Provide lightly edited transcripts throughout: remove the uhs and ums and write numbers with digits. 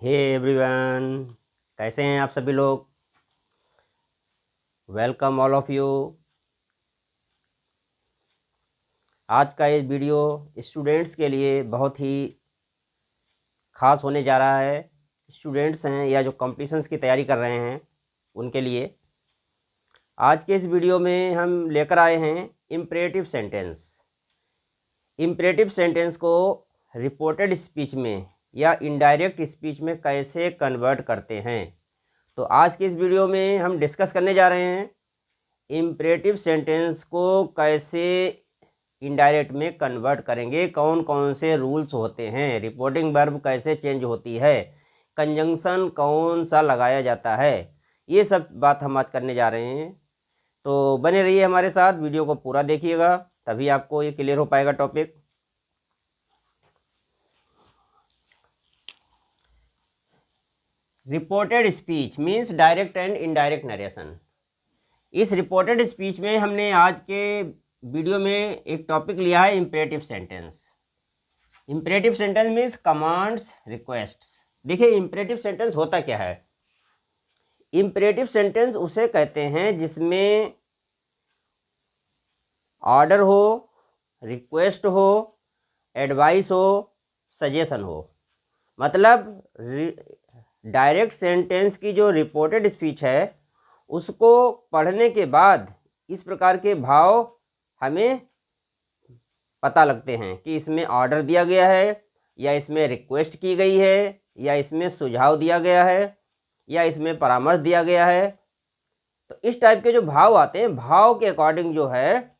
Hey everyone, कैसे हैं आप सभी लोग। Welcome all of you. आज का ये वीडियो स्टूडेंट्स के लिए बहुत ही ख़ास होने जा रहा है। स्टूडेंट्स हैं या जो कॉम्पिटिशन्स की तैयारी कर रहे हैं उनके लिए आज के इस वीडियो में हम लेकर आए हैं इम्परेटिव सेंटेंस। इम्परेटिव सेंटेंस को रिपोर्टेड स्पीच में या इनडायरेक्ट स्पीच में कैसे कन्वर्ट करते हैं, तो आज के इस वीडियो में हम डिस्कस करने जा रहे हैं इम्परेटिव सेंटेंस को कैसे इनडायरेक्ट में कन्वर्ट करेंगे, कौन कौन से रूल्स होते हैं, रिपोर्टिंग वर्ब कैसे चेंज होती है, कंजंक्शन कौन सा लगाया जाता है, ये सब बात हम आज करने जा रहे हैं। तो बने रहिए हमारे साथ, वीडियो को पूरा देखिएगा तभी आपको ये क्लियर हो पाएगा topic. Reported speech means direct and indirect narration. इस रिपोर्टेड स्पीच में हमने आज के वीडियो में एक टॉपिक लिया है imperative sentence. Imperative sentence means commands, requests. देखिए इम्परेटिव सेंटेंस होता क्या है। इम्परेटिव सेंटेंस उसे कहते हैं जिसमें ऑर्डर हो, रिक्वेस्ट हो, एडवाइस हो, सजेशन हो। मतलब डायरेक्ट सेंटेंस की जो रिपोर्टेड स्पीच है उसको पढ़ने के बाद इस प्रकार के भाव हमें पता लगते हैं कि इसमें ऑर्डर दिया गया है या इसमें रिक्वेस्ट की गई है या इसमें सुझाव दिया गया है या इसमें परामर्श दिया गया है। तो इस टाइप के जो भाव आते हैं, भाव के अकॉर्डिंग जो है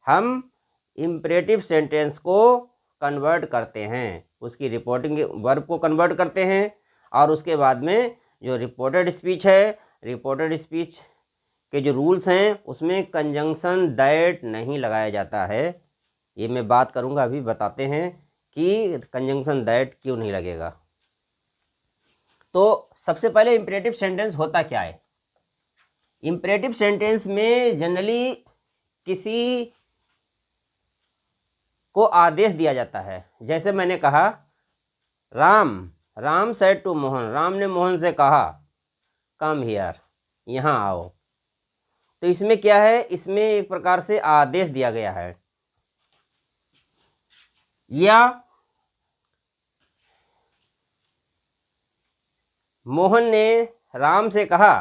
हम इम्परेटिव सेंटेंस को कन्वर्ट करते हैं, उसकी रिपोर्टिंग वर्ब को कन्वर्ट करते हैं। और उसके बाद में जो रिपोर्टेड स्पीच है, रिपोर्टेड स्पीच के जो रूल्स हैं उसमें कंजंक्शन दैट नहीं लगाया जाता है। ये मैं बात करूँगा, अभी बताते हैं कि कंजंक्शन दैट क्यों नहीं लगेगा। तो सबसे पहले इम्परेटिव सेंटेंस होता क्या है। इम्परेटिव सेंटेंस में जनरली किसी को आदेश दिया जाता है। जैसे मैंने कहा राम सेड टू मोहन, राम ने मोहन से कहा कम हियर, यहाँ आओ। तो इसमें क्या है, इसमें एक प्रकार से आदेश दिया गया है। या मोहन ने राम से कहा,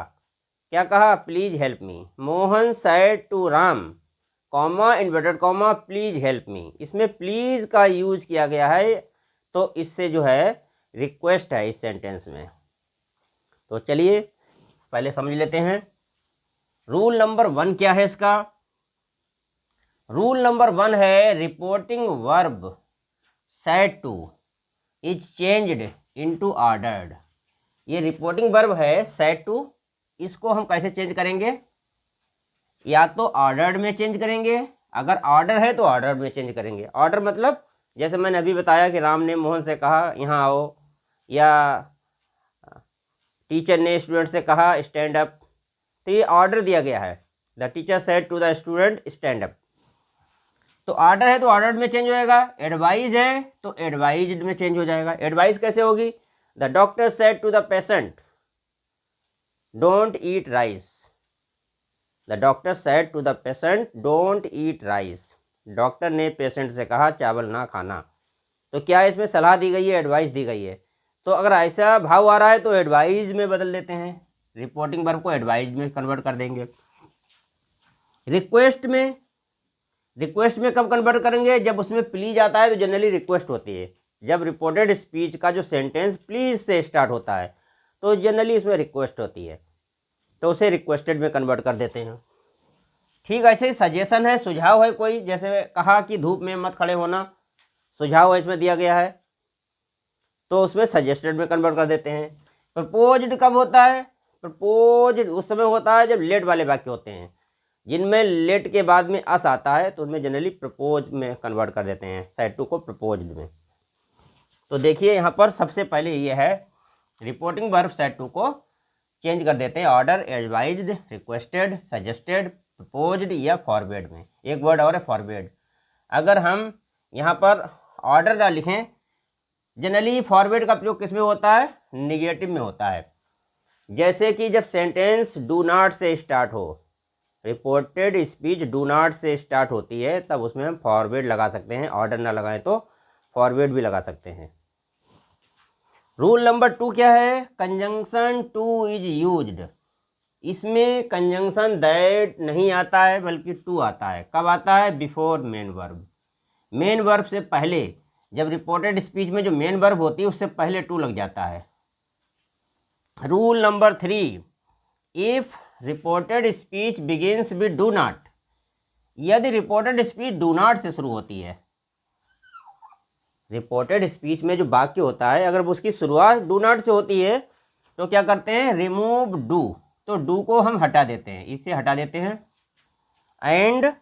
क्या कहा, please help me. Mohan said to Ram comma inverted comma please help me. इसमें प्लीज का यूज किया गया है, तो इससे जो है रिक्वेस्ट है इस सेंटेंस में। तो चलिए पहले समझ लेते हैं रूल नंबर 1 क्या है इसका। रूल नंबर 1 है reporting verb said two is changed into ordered. ये रिपोर्टिंग वर्ब है सेड टू, इसको हम कैसे चेंज करेंगे, या तो ऑर्डर्ड में चेंज करेंगे, अगर ऑर्डर है तो ऑर्डर में चेंज करेंगे। ऑर्डर मतलब जैसे मैंने अभी बताया कि राम ने मोहन से कहा यहाँ आओ, या टीचर ने स्टूडेंट से कहा स्टैंड अप। तो ये ऑर्डर दिया गया है, the teacher said to the student stand up. तो ऑर्डर है तो ऑर्डर में चेंज होएगा, एडवाइज है तो एडवाइज्ड में चेंज हो जाएगा। एडवाइस कैसे होगी, the doctor said to the patient don't eat rice. The doctor said to the patient don't eat rice. Doctor ने पेशेंट से कहा चावल ना खाना। तो क्या इसमें सलाह दी गई है, एडवाइस दी गई है। तो अगर ऐसा भाव आ रहा है तो एडवाइज में बदल देते हैं, रिपोर्टिंग वर्ब को एडवाइज में कन्वर्ट कर देंगे। रिक्वेस्ट में कब कन्वर्ट करेंगे, जब उसमें प्लीज आता है तो जनरली रिक्वेस्ट होती है। जब रिपोर्टेड स्पीच का जो सेंटेंस प्लीज से स्टार्ट होता है तो जनरली इसमें रिक्वेस्ट होती है, तो उसे रिक्वेस्टेड में कन्वर्ट कर देते हैं। ठीक ऐसे ही सजेशन है, सुझाव है कोई, जैसे कहा कि धूप में मत खड़े होना, सुझाव है इसमें दिया गया है, तो उसमें सजेस्टेड में कन्वर्ट कर देते हैं। प्रपोज्ड कब होता है, प्रपोज्ड उस समय होता है जब लेट वाले वाक्य होते हैं, जिनमें लेट के बाद में अस आता है तो उनमें जनरली प्रपोज में कन्वर्ट कर देते हैं, सेड टू को प्रपोज्ड में। तो देखिए यहाँ पर सबसे पहले ये है रिपोर्टिंग वर्ब सेड टू को चेंज कर देते हैं order, advised, requested, suggested, proposed या फॉरवर्ड में। एक वर्ड और है फॉरवर्ड। अगर हम यहाँ पर ऑर्डर ना लिखें जनरली फॉरवर्ड का प्रयोग किस में होता है? निगेटिव में होता है। जैसे कि जब सेंटेंस डू नॉट से स्टार्ट हो, रिपोर्टेड स्पीच डू नॉट से स्टार्ट होती है, तब उसमें हम फॉरवर्ड लगा सकते हैं। ऑर्डर ना लगाएं तो फॉरवर्ड भी लगा सकते हैं। रूल नंबर 2 क्या है? Conjunction two is used. इसमें कंजंक्शन दैट नहीं आता है बल्कि टू आता है। कब आता है? Before main verb. Main verb से पहले, जब रिपोर्टेड स्पीच में जो मेन वर्ब होती है उससे पहले टू लग जाता है। Rule number 3, if reported speech begins with do not. यदि रिपोर्टेड स्पीच डू नॉट से शुरू होती है, रिपोर्टेड स्पीच में जो वाक्य होता है अगर उसकी शुरुआत डू नॉट से होती है तो क्या करते हैं? Remove do. तो डू को हम हटा देते हैं, इसे हटा देते हैं। And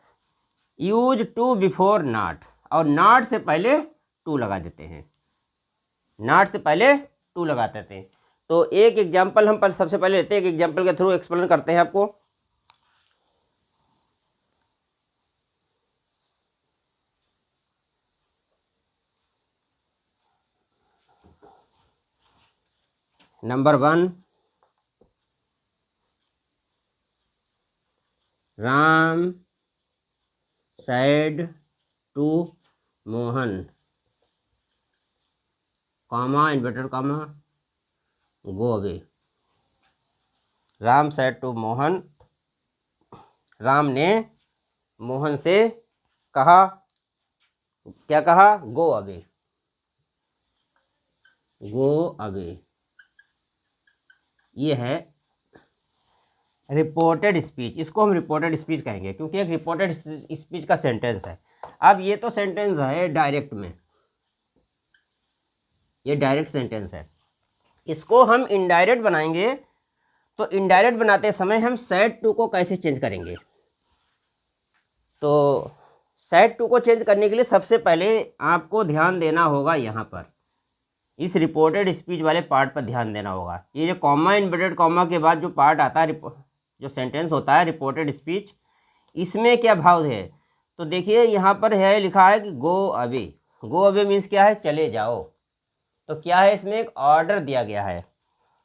use to before not, और नॉट से पहले टू लगा देते हैं। नॉट से पहले टू लगा देते हैं। तो एक एग्जाम्पल हम सबसे पहले लेते हैं, एक एग्जाम्पल के थ्रू एक्सप्लेन करते हैं आपको। Number 1, Ram said to Mohan, comma inverted comma, go away. Ram said to Mohan, Ram ने मोहन से कहा, क्या कहा? Go away, go away. ये है रिपोर्टेड स्पीच। इसको हम रिपोर्टेड स्पीच कहेंगे क्योंकि एक रिपोर्टेड स्पीच का सेंटेंस है। अब ये तो सेंटेंस है डायरेक्ट में, ये डायरेक्ट सेंटेंस है। इसको हम इनडायरेक्ट बनाएंगे। तो इनडायरेक्ट बनाते समय हम सेड टू को कैसे चेंज करेंगे? तो सेड टू को चेंज करने के लिए सबसे पहले आपको ध्यान देना होगा, यहाँ पर इस रिपोर्टेड स्पीच वाले पार्ट पर ध्यान देना होगा। ये जो कॉमा इन्वर्टेड कॉमा के बाद जो पार्ट आता है, जो सेंटेंस होता है रिपोर्टेड स्पीच, इसमें क्या भाव है? तो देखिए यहाँ पर है, लिखा है कि गो अवे। गो अवे मीन्स क्या है? चले जाओ। तो क्या है? इसमें एक ऑर्डर दिया गया है।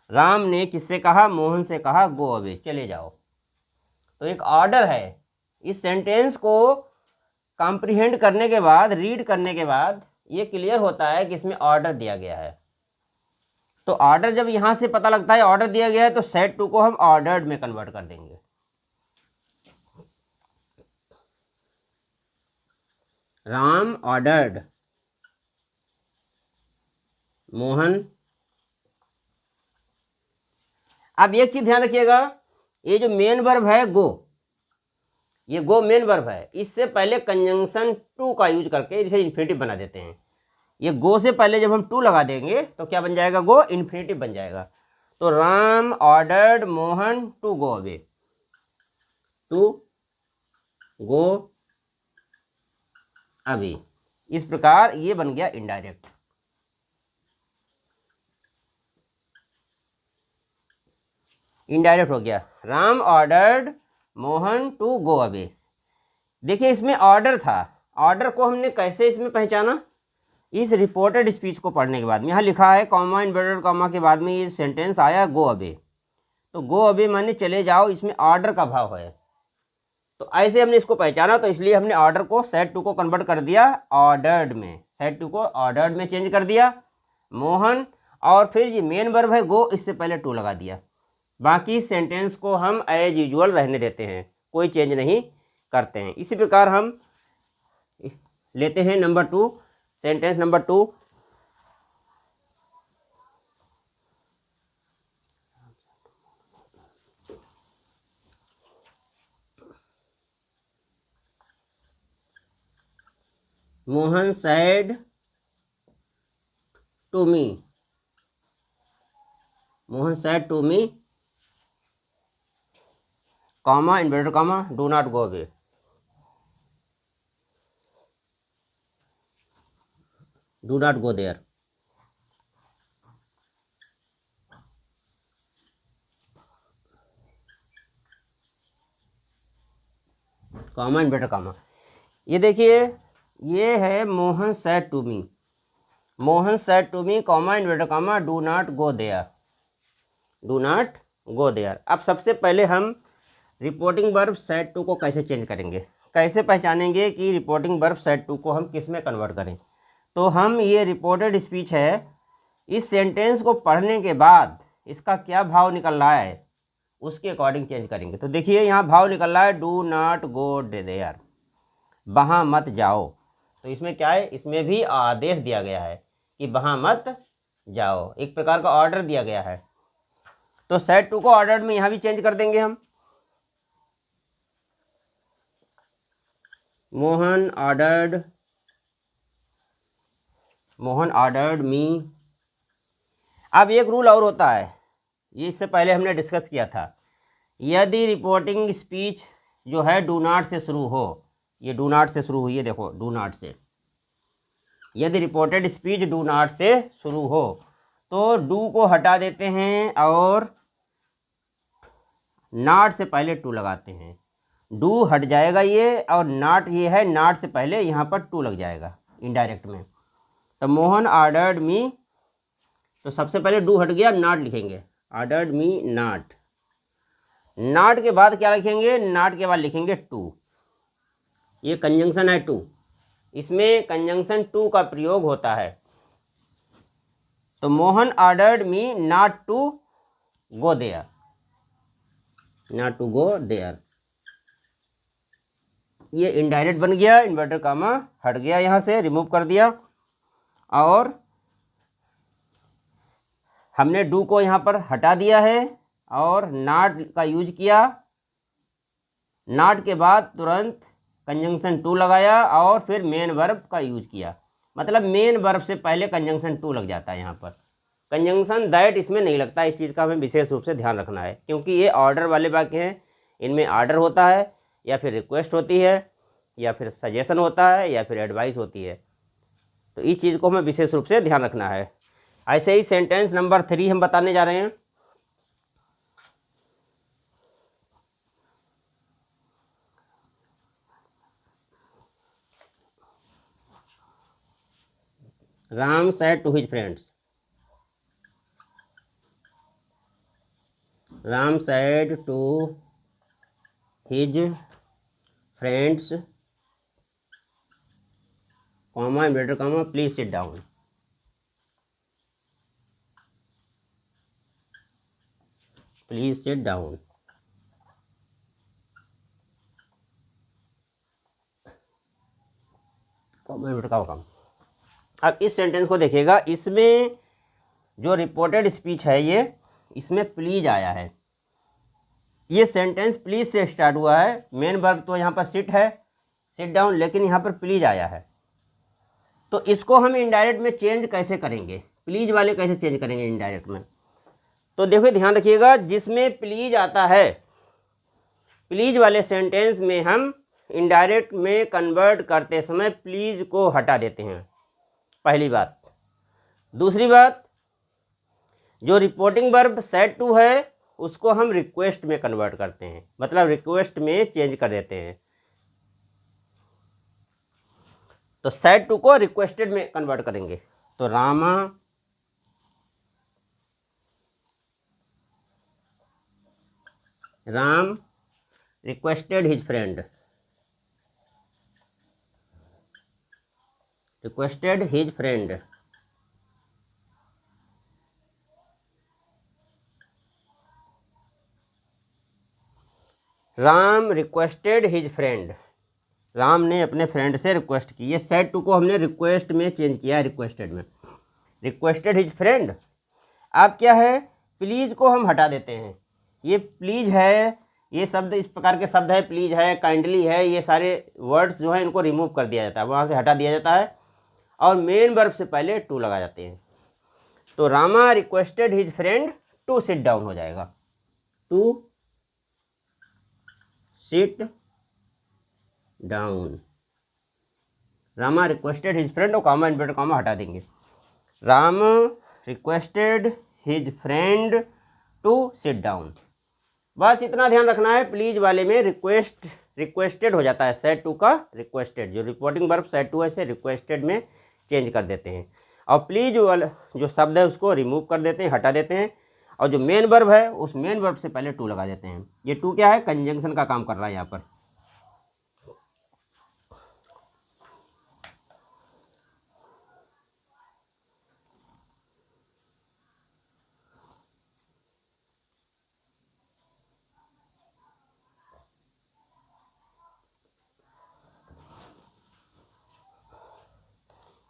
राम ने किससे कहा? मोहन से कहा गो अवे, चले जाओ। तो एक ऑर्डर है। इस सेंटेंस को कॉम्प्रिहेंड करने के बाद, रीड करने के बाद ये क्लियर होता है कि इसमें ऑर्डर दिया गया है। तो ऑर्डर जब यहाँ से पता लगता है ऑर्डर दिया गया है, तो सेड टू को हम ऑर्डर्ड में कन्वर्ट कर देंगे। राम ऑर्डर्ड मोहन। अब एक चीज ध्यान रखिएगा, ये जो मेन वर्ब है गो, ये गो मेन वर्ब है, इससे पहले कंजंक्शन टू का यूज करके इसे इन्फिनिटिव बना देते हैं। ये गो से पहले जब हम टू लगा देंगे तो क्या बन जाएगा? गो इन्फिनिटिव बन जाएगा। तो Ram ordered Mohan to go away, to go away. इस प्रकार ये बन गया इनडायरेक्ट। इनडायरेक्ट हो गया, Ram ordered Mohan to go away. देखिए इसमें ऑर्डर था, ऑर्डर को हमने कैसे इसमें पहचाना? इस रिपोर्टेड स्पीच को पढ़ने के बाद में यहाँ लिखा है कॉमा इन्वर्टेड कॉमा के बाद में ये सेंटेंस आया गो अवे। तो गो अवे माने चले जाओ, इसमें ऑर्डर का भाव है। तो ऐसे हमने इसको पहचाना, तो इसलिए हमने ऑर्डर को सेड टू को कन्वर्ट कर दिया ऑर्डर्ड में, सेड टू को ऑर्डर्ड में चेंज कर दिया मोहन, और फिर ये मेन वर्ब है गो, इससे पहले टू लगा दिया। बाकी सेंटेंस को हम एज यूजुअल रहने देते हैं, कोई चेंज नहीं करते हैं। इसी प्रकार हम लेते हैं number 2, sentence number 2। Mohan said to me, Mohan said to me, comma inverted comma, do not go away, do not go there. Comma inverted comma. ये देखिए, ये है Mohan said to me. Mohan said to me comma inverted comma do not go there, do not go there. अब सबसे पहले हम reporting verb said to को कैसे चेंज करेंगे, कैसे पहचानेंगे कि रिपोर्टिंग वर्ब सेड टू को हम किस में कन्वर्ट करें। तो हम ये रिपोर्टेड स्पीच है, इस सेंटेंस को पढ़ने के बाद इसका क्या भाव निकल रहा है उसके अकॉर्डिंग चेंज करेंगे। तो देखिए यहाँ भाव निकल रहा है डू नॉट गो देयर, वहाँ मत जाओ। तो इसमें क्या है, इसमें भी आदेश दिया गया है कि वहाँ मत जाओ, एक प्रकार का ऑर्डर दिया गया है। तो सेड टू को ऑर्डर में यहाँ भी चेंज कर देंगे हम। मोहन ऑर्डर्ड मी। अब एक रूल और होता है, ये इससे पहले हमने डिस्कस किया था। यदि रिपोर्टिंग स्पीच जो है डू नॉट से शुरू हो, ये डू नॉट से शुरू हुई है, देखो डू नॉट से, यदि रिपोर्टेड स्पीच डू नॉट से शुरू हो तो डू को हटा देते हैं और नॉट से पहले टू लगाते हैं। डू हट जाएगा ये, और नॉट ये है, नॉट से पहले यहाँ पर टू लग जाएगा इनडायरेक्ट में। तो मोहन ऑर्डर्ड मी, तो सबसे पहले डू हट गया, नॉट लिखेंगे, ऑर्डर्ड मी नॉट। नॉट के बाद क्या लिखेंगे, नॉट के बाद लिखेंगे टू। ये कंजंक्शन है टू, इसमें कंजंक्शन टू का प्रयोग होता है। तो Mohan ordered me not to go there, not to go there, ये इनडायरेक्ट बन गया, इन्वर्टर कामा हट गया, यहाँ से रिमूव कर दिया। और हमने डू को यहाँ पर हटा दिया है और नॉट का यूज किया। नॉट के बाद तुरंत कंजंक्शन टू लगाया और फिर मेन वर्ब का यूज किया। मतलब मेन वर्ब से पहले कंजंक्शन टू लग जाता है, यहाँ पर कंजंक्शन दैट इसमें नहीं लगता। इस चीज़ का हमें विशेष रूप से ध्यान रखना है, क्योंकि ये ऑर्डर वाले वाक्य हैं, इनमें ऑर्डर होता है या फिर रिक्वेस्ट होती है या फिर सजेशन होता है या फिर एडवाइस होती है। तो इस चीज़ को हमें विशेष रूप से ध्यान रखना है। ऐसे ही सेंटेंस नंबर 3 हम बताने जा रहे हैं। Ram said to his friends, Ram said to his friends, comma inverted comma, please sit down, please sit down। Comma inverted comma. अब इस सेंटेंस को देखिएगा, इसमें जो रिपोर्टेड स्पीच है ये, इसमें प्लीज आया है। ये सेंटेंस प्लीज से स्टार्ट हुआ है। मेन वर्ब तो यहाँ पर सिट है, सिट डाउन, लेकिन यहाँ पर प्लीज आया है। तो इसको हम इनडायरेक्ट में चेंज कैसे करेंगे, प्लीज वाले कैसे चेंज करेंगे इनडायरेक्ट में। तो देखो ध्यान रखिएगा, जिसमें प्लीज आता है, प्लीज वाले सेंटेंस में हम इनडायरेक्ट में कन्वर्ट करते समय प्लीज को हटा देते हैं, पहली बात। दूसरी बात, जो रिपोर्टिंग वर्ब सेड टू है उसको हम रिक्वेस्ट में कन्वर्ट करते हैं, मतलब रिक्वेस्ट में चेंज कर देते हैं। तो सेड टू को रिक्वेस्टेड में कन्वर्ट करेंगे। तो Ram requested his friend, requested his friend, Ram requested his friend, Ram ने अपने फ्रेंड से रिक्वेस्ट की। ये सेड टू को हमने रिक्वेस्ट में चेंज किया है, रिक्वेस्टेड में, रिक्वेस्टेड हिज फ्रेंड। अब क्या है, प्लीज को हम हटा देते हैं। ये प्लीज है, ये शब्द इस प्रकार के शब्द है, प्लीज है, काइंडली है, ये सारे वर्ड्स जो है इनको रिमूव कर दिया जाता है, वहाँ से हटा दिया जाता है और मेन वर्ब से पहले टू लगा जाते हैं। तो Rama requested his friend to sit down हो जाएगा, to sit down. Rama requested his friend और कॉमा इन्वर्टेड कॉमा हटा देंगे। Ram requested his friend to sit down. बस इतना ध्यान रखना है, प्लीज वाले में रिक्वेस्टेड हो जाता है, सेड टू का रिक्वेस्टेड। जो रिपोर्टिंग वर्ब सेड टू है से रिक्वेस्टेड में चेंज कर देते हैं। और प्लीज वाला जो शब्द है उसको रिमूव कर देते हैं, हटा देते हैं, और जो मेन वर्ब है उस मेन वर्ब से पहले टू लगा देते हैं। ये टू क्या है, कंजंक्शन का काम कर रहा है यहाँ पर।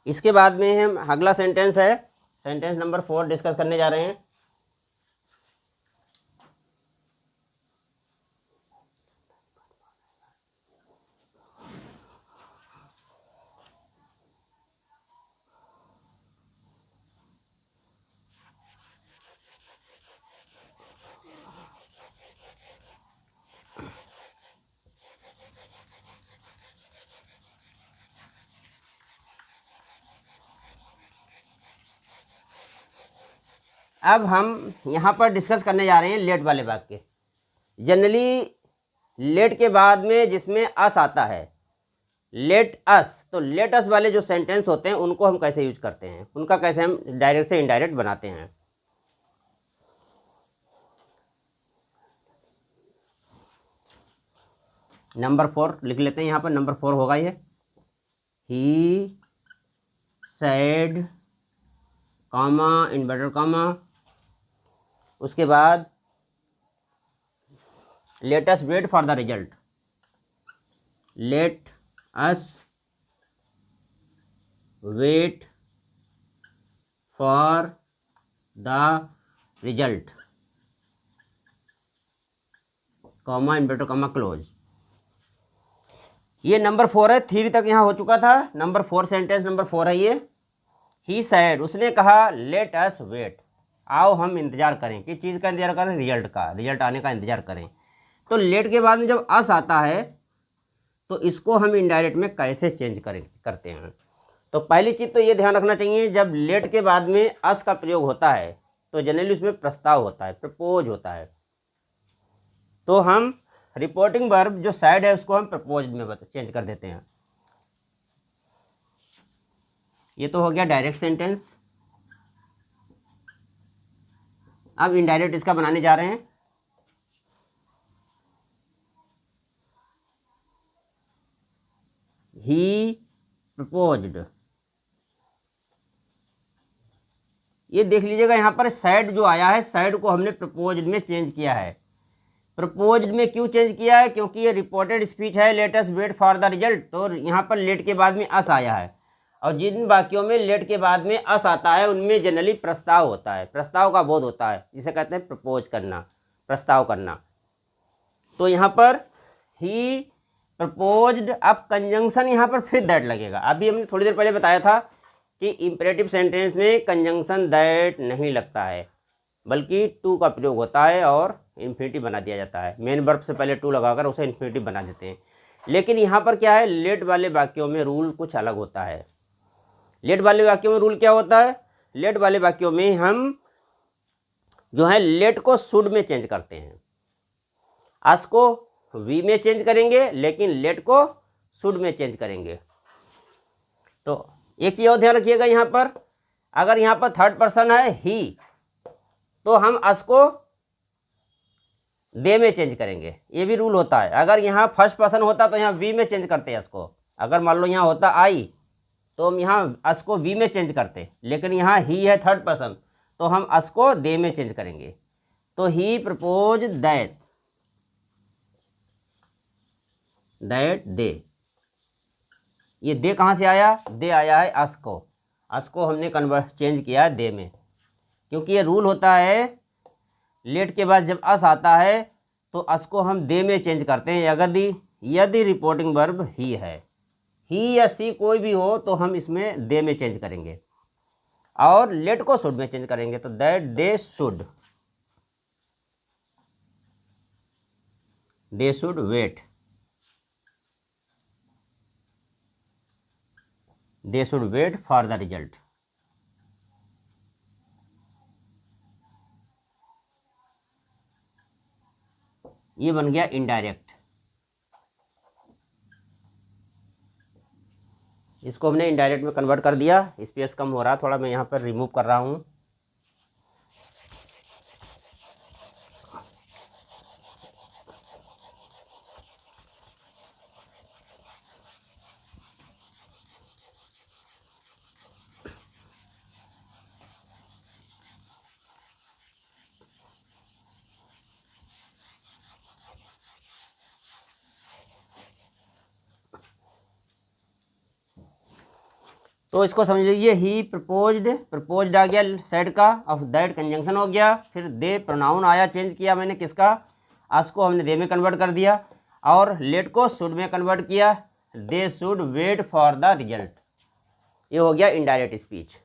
इसके बाद में हम अगला सेंटेंस है, सेंटेंस नंबर 4 डिस्कस करने जा रहे हैं। अब हम यहाँ पर डिस्कस करने जा रहे हैं लेट वाले वाक्य। जनरली लेट के बाद में जिसमें अस आता है, लेट अस, तो लेट अस वाले जो सेंटेंस होते हैं उनको हम कैसे यूज करते हैं, उनका कैसे हम डायरेक्ट से इनडायरेक्ट बनाते हैं। नंबर 4 लिख लेते हैं, यहाँ पर नंबर 4 होगा ये। He said comma inverted comma, उसके बाद let us wait for the result, let us wait for the result, comma inverted comma close. ये नंबर 4 है, 3 तक यहाँ हो चुका था। नंबर 4 सेंटेंस नंबर 4 है ये। ही सैड, उसने कहा, लेट अस वेट, आओ हम इंतजार करें। किस चीज़ का इंतजार करें, रिजल्ट का, रिजल्ट आने का इंतजार करें। तो लेट के बाद में जब अस आता है तो इसको हम इनडायरेक्ट में कैसे चेंज करते हैं। तो पहली चीज़ तो ये ध्यान रखना चाहिए, जब लेट के बाद में अस का प्रयोग होता है तो जनरली उसमें प्रस्ताव होता है, प्रपोज होता है। तो हम रिपोर्टिंग वर्ब जो सैड है उसको हम प्रपोज में चेंज कर देते हैं। ये तो हो गया डायरेक्ट सेंटेंस। अब इनडायरेक्ट इसका बनाने जा रहे हैं। ही प्रपोज्ड, ये देख लीजिएगा यहाँ पर सैड जो आया है, सैड को हमने प्रपोज्ड में चेंज किया है। प्रपोज्ड में क्यों चेंज किया है, क्योंकि ये रिपोर्टेड स्पीच है, let us wait for the result. तो यहाँ पर लेट के बाद में अस आया है, और जिन वाक्यों में लेट के बाद में अस आता है उनमें जनरली प्रस्ताव होता है, प्रस्ताव का बोध होता है, जिसे कहते हैं प्रपोज करना, प्रस्ताव करना। तो यहाँ पर ही प्रपोज्ड, अब कंजंक्शन यहाँ पर फिर दैट लगेगा। अभी हमने थोड़ी देर पहले बताया था कि इंपेरेटिव सेंटेंस में कंजंक्शन दैट नहीं लगता है, बल्कि टू का प्रयोग होता है और इन्फिनिटिव बना दिया जाता है। मेन वर्ब से पहले टू लगाकर उसे इन्फिनिटिव बना देते हैं। लेकिन यहाँ पर क्या है, लेट वाले वाक्यों में रूल कुछ अलग होता है। लेट वाले वाक्यों में रूल क्या होता है, लेट वाले वाक्यों में हम जो है लेट को शुड में चेंज करते हैं, अस को वी में चेंज करेंगे, लेकिन लेट को शुड में चेंज करेंगे। तो एक चीज़ और ध्यान रखिएगा, यहाँ पर अगर यहाँ पर थर्ड पर्सन है ही, तो हम अस को दे में चेंज करेंगे, ये भी रूल होता है। अगर यहाँ फर्स्ट पर्सन होता तो यहाँ वी में चेंज करते हैं अस को। अगर मान लो यहाँ होता आई तो हम यहाँ अस को वी में चेंज करते, लेकिन यहाँ ही है थर्ड पर्सन तो हम अस को दे में चेंज करेंगे। तो ही प्रपोज दैट दे, ये दे कहाँ से आया, दे आया है अस को, अस को हमने कन्वर्ट चेंज किया है दे में, क्योंकि ये रूल होता है लेट के बाद जब अस आता है तो अस को हम दे में चेंज करते हैं। यदि रिपोर्टिंग वर्ब ही है, ही या सी कोई भी हो तो हम इसमें दे में चेंज करेंगे, और लेट को शुड में चेंज करेंगे। तो that they should wait, they should wait for the result. ये बन गया इनडायरेक्ट। इसको इसको हमने इनडायरेक्ट में कन्वर्ट कर दिया। स्पेस कम हो रहा, थोड़ा मैं यहाँ पर रिमूव कर रहा हूँ। तो इसको समझ लीजिए, ही प्रपोज्ड आ गया सेड का, ऑफ दैट कंजंक्शन हो गया, फिर दे प्रोनाउन आया, चेंज किया मैंने किसका, अस को हमने दे में कन्वर्ट कर दिया, और लेट को शुड में कन्वर्ट किया, they should wait for the result. ये हो गया इनडायरेक्ट स्पीच।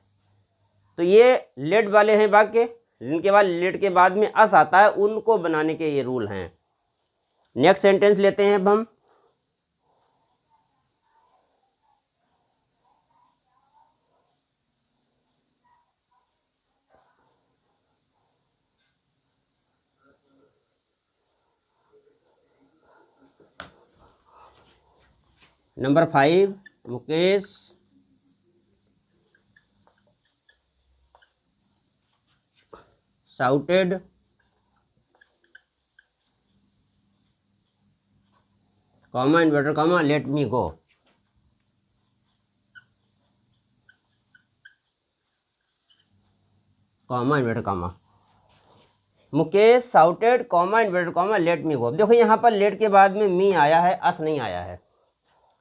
तो ये लेट वाले हैं वाक्य, जिनके बाद लेट के बाद में अस आता है, उनको बनाने के ये रूल हैं। नेक्स्ट सेंटेंस लेते हैं अब हम। Number 5, Mukesh shouted comma inverted comma let me go। Comma inverted comma, Mukesh shouted comma inverted comma let me go. देखो यहाँ पर लेट के बाद में मी आया है, अस नहीं आया है।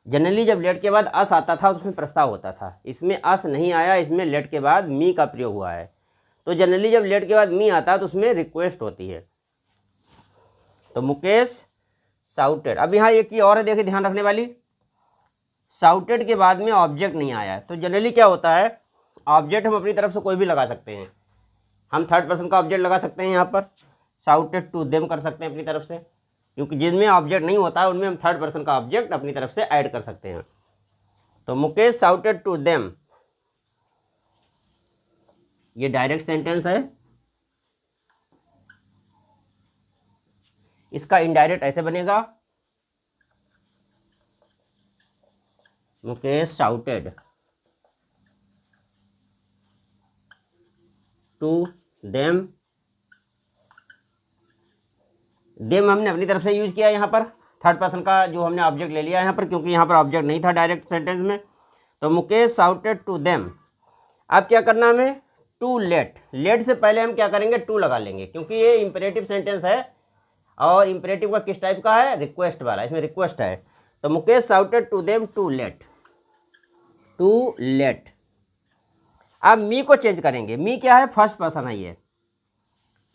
जनरली जब लेट के बाद अस आता था तो उसमें प्रस्ताव होता था, इसमें अस नहीं आया, इसमें लेट के बाद मी का प्रयोग हुआ है। तो जनरली जब लेट के बाद मी आता है तो उसमें रिक्वेस्ट होती है। तो मुकेश शाउटेड। अब यहाँ एक चीज़ और है, देखिए ध्यान रखने वाली, शाउटेड के बाद में ऑब्जेक्ट नहीं आया है। तो जनरली क्या होता है, ऑब्जेक्ट हम अपनी तरफ से कोई भी लगा सकते हैं। हम थर्ड पर्सन का ऑब्जेक्ट लगा सकते हैं, यहाँ पर शाउटेड टू देम कर सकते हैं अपनी तरफ से, क्योंकि जिनमें ऑब्जेक्ट नहीं होता है उनमें हम थर्ड पर्सन का ऑब्जेक्ट अपनी तरफ से ऐड कर सकते हैं। तो मुकेश शाउटेड टू देम, ये डायरेक्ट सेंटेंस है। इसका इनडायरेक्ट ऐसे बनेगा, Mukesh shouted to them. Them हमने अपनी तरफ से यूज किया, यहाँ पर थर्ड पर्सन का जो हमने ऑब्जेक्ट ले लिया यहाँ पर, क्योंकि यहाँ पर ऑब्जेक्ट नहीं था डायरेक्ट सेंटेंस में। तो मुकेश शाउटेड टू देम। अब क्या करना हमें, टू लेट। लेट से पहले हम क्या करेंगे, टू लगा लेंगे, क्योंकि ये इंपेरेटिव सेंटेंस है और इंपेरेटिव का किस टाइप का है, रिक्वेस्ट वाला, इसमें रिक्वेस्ट है। तो Mukesh shouted to them to let, to let. अब मी को चेंज करेंगे, मी क्या है, फर्स्ट पर्सन है, ये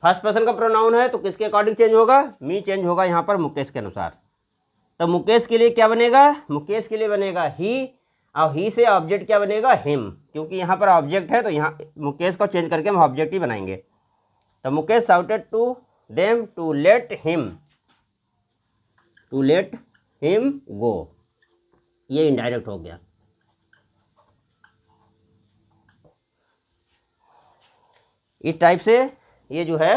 फर्स्ट पर्सन का प्रोनाउन है, तो किसके अकॉर्डिंग चेंज होगा, मी चेंज होगा यहाँ पर मुकेश के अनुसार। तो मुकेश के लिए क्या बनेगा, मुकेश के लिए बनेगा ही, और ही से ऑब्जेक्ट क्या बनेगा, हिम, क्योंकि यहाँ पर ऑब्जेक्ट है तो यहाँ मुकेश को चेंज करके हम ऑब्जेक्ट ही बनाएंगे। तो Mukesh shouted to them to let him, to let him go. ये इनडायरेक्ट हो गया। इस टाइप से ये जो है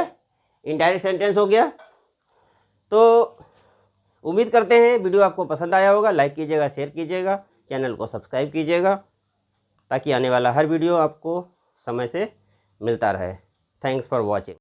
इनडायरेक्ट सेंटेंस हो गया। तो उम्मीद करते हैं वीडियो आपको पसंद आया होगा। लाइक कीजिएगा, शेयर कीजिएगा, चैनल को सब्सक्राइब कीजिएगा, ताकि आने वाला हर वीडियो आपको समय से मिलता रहे। Thanks for watching.